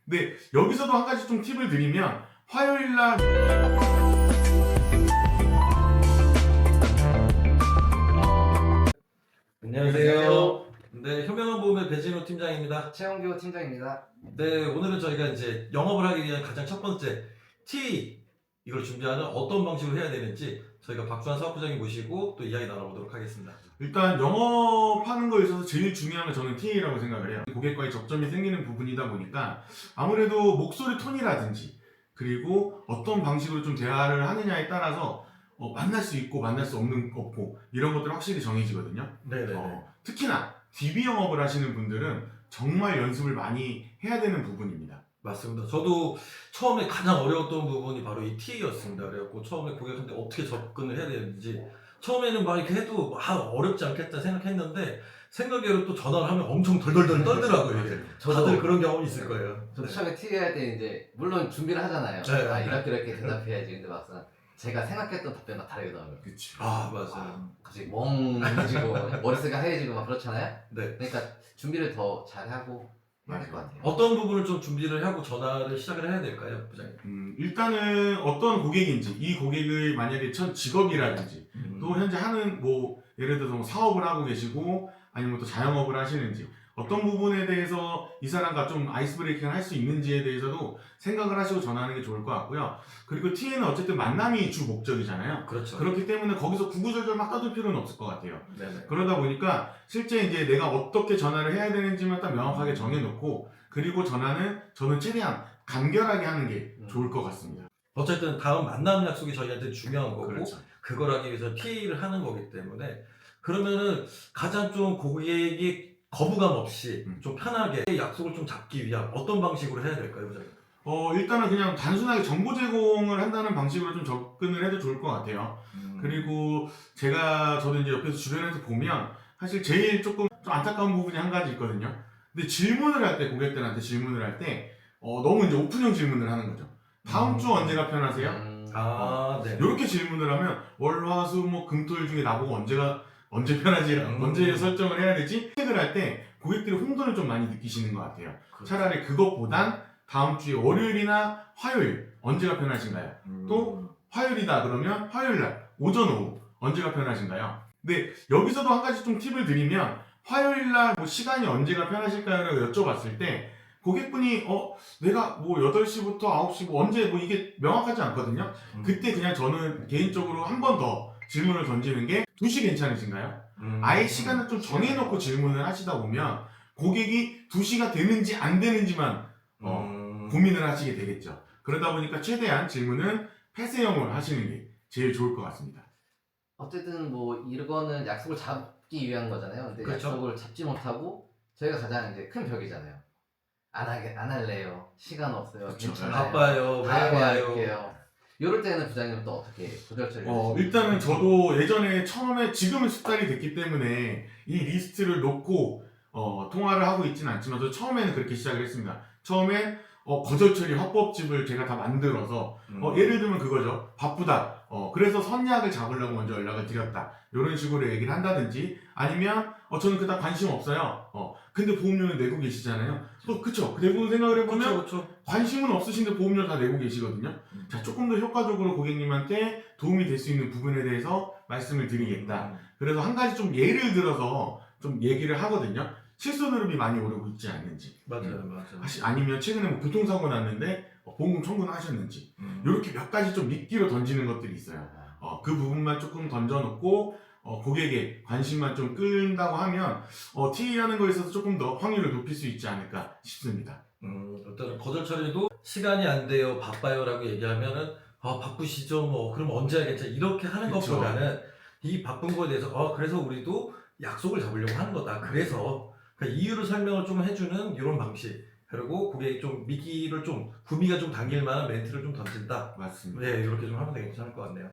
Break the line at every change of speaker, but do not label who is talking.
근데 여기서도 한 가지 좀 팁을 드리면 화요일날
안녕하세요. 네, 효명보험의 배진호 팀장입니다.
최영규 팀장입니다.
네, 오늘은 저희가 이제 영업을 하기 위한 가장 첫 번째 T 이걸 준비하는 어떤 방식으로 해야 되는지 저희가 박수환 사업부장님 모시고 또 이야기 나눠보도록 하겠습니다.
일단 영업하는 거에 있어서 제일 중요한 건 저는 TA라고 생각을 해요. 고객과의 접점이 생기는 부분이다 보니까 아무래도 목소리 톤이라든지 그리고 어떤 방식으로 좀 대화를 하느냐에 따라서 만날 수 있고 만날 수 없고 이런 것들 확실히 정해지거든요.
네네.
특히나 DB 영업을 하시는 분들은 정말 연습을 많이 해야 되는 부분입니다.
맞습니다. 저도 처음에 가장 어려웠던 부분이 바로 이 T였습니다. 그래갖고 처음에 고객한테 어떻게 접근을 해야 되는지 처음에는 막 이렇게 해도 어렵지 않겠다 생각했는데 생각외로 또 전화를 하면 엄청 덜덜덜 떨더라고요. 이게. 다들 그런 경험이 있을 거예요.
저도 처음에 티 할 때 이제 물론 준비를 하잖아요.
네.
아 이렇게 대답해야지. 근데 막상 제가 생각했던 답변과 다르게 나와요.
그치.
맞아요.
갑자기 멍해지고 머릿속이 하얘지고 막 그렇잖아요.
네.
그러니까 준비를 더 잘하고 해야 될 것 같아요.
어떤 부분을 좀 준비를 하고 전화를 시작을 해야 될까요, 부장님?
일단은 어떤 고객인지 이 고객의 만약에 첫 직업이라든지 또 현재 하는 예를 들어서 사업을 하고 계시고 아니면 또 자영업을 하시는지 어떤 부분에 대해서 이 사람과 좀 아이스 브레이킹을 할 수 있는지에 대해서도 생각을 하시고 전화하는 게 좋을 것 같고요. 그리고 T는 어쨌든 만남이 주 목적이잖아요.
그렇죠.
그렇기 때문에 거기서 구구절절 막 떠들 필요는 없을 것 같아요.
네네.
그러다 보니까 실제 이제 내가 어떻게 전화를 해야 되는지만 딱 명확하게 정해놓고 그리고 저는 최대한 간결하게 하는 게 좋을 것 같습니다.
어쨌든 다음 만남 약속이 저희한테 중요한 거고
그렇죠.
그걸 하기 위해서 TA를 하는 거기 때문에 그러면은 가장 좀 고객이 거부감 없이 좀 편하게 약속을 좀 잡기 위한 어떤 방식으로 해야 될까요, 부장님?
일단은 그냥 단순하게 정보 제공을 한다는 방식으로 좀 접근을 해도 좋을 것 같아요. 그리고 저도 이제 옆에서 주변에서 보면 사실 제일 조금 좀 안타까운 부분이 한 가지 있거든요. 근데 질문을 할 때, 고객들한테 질문을 할 때, 너무 이제 오픈형 질문을 하는 거죠. 다음 주 언제가 편하세요?
네.
이렇게 질문을 하면 월, 화, 수, 금, 토, 일 중에 나보고 언제 편하지? 언제 설정을 해야 되지? 책을 할 때 고객들이 혼돈을 좀 많이 느끼시는 것 같아요. 차라리 그것보단 다음 주에 월요일이나 화요일 언제가 편하신가요? 또 화요일이다 그러면 화요일날 오전 오후 언제가 편하신가요? 근데 여기서도 한 가지 좀 팁을 드리면 화요일날 시간이 언제가 편하실까요? 라고 여쭤봤을 때 고객분이 내가 8시부터 9시 언제 이게 명확하지 않거든요. 그때 그냥 저는 개인적으로 한 번 더 질문을 던지는 게 2시 괜찮으신가요? 아예 시간을 좀 정해놓고 질문을 하시다 보면 고객이 2시가 되는지 안 되는지만 고민을 하시게 되겠죠. 그러다 보니까 최대한 질문은 폐쇄형으로 하시는 게 제일 좋을 것 같습니다.
어쨌든 이거는 약속을 잡기 위한 거잖아요. 근데
그렇죠.
약속을 잡지 못하고 저희가 가장 이제 큰 벽이잖아요. 안 할래요. 시간 없어요.
그쵸.
괜찮아요.
바빠요. 왜
다음에
와요?
할게요. 이럴 때는 부장님은 또 어떻게 조절 처리하시나요?
일단은 저도 예전에 지금은 습관이 됐기 때문에 이 리스트를 놓고 통화를 하고 있지는 않지만 저 처음에는 그렇게 시작을 했습니다. 처음에 거절 처리 화법집을 제가 다 만들어서 예를 들면 그거죠. 바쁘다. 그래서 선약을 잡으려고 먼저 연락을 드렸다. 이런 식으로 얘기를 한다든지 아니면 저는 그닥 관심 없어요. 근데 보험료는 내고 계시잖아요. 그쵸. 대부분 생각을 해보면
그렇죠.
관심은 없으신데 보험료 다 내고 계시거든요. 자, 조금 더 효과적으로 고객님한테 도움이 될 수 있는 부분에 대해서 말씀을 드리겠다. 그래서 한 가지 좀 예를 들어서 좀 얘기를 하거든요. 실손흐름이 많이 오르고 있지 않는지.
맞아요.
아니면 최근에 교통사고 났는데 보험금 청구는 하셨는지. 이렇게 몇 가지 좀 미끼로 던지는 것들이 있어요. 그 부분만 조금 던져놓고 고객의 관심만 좀 끌다고 하면 TA하는 거에 있어서 조금 더 확률을 높일 수 있지 않을까 싶습니다.
어떤 거절 처리도 시간이 안 돼요, 바빠요라고 얘기하면은 바쁘시죠, 그럼 언제 하겠죠 이렇게 하는
그쵸.
것보다는 이 바쁜 거에 대해서 그래서 우리도 약속을 잡으려고 하는 거다. 그래서 그러니까 이유를 설명을 좀 해주는 이런 방식. 그리고 고객이 좀 미끼를 구미가 좀 당길 만한 멘트를 좀 던진다.
맞습니다.
네, 이렇게 좀 하면 괜찮을 것 같네요.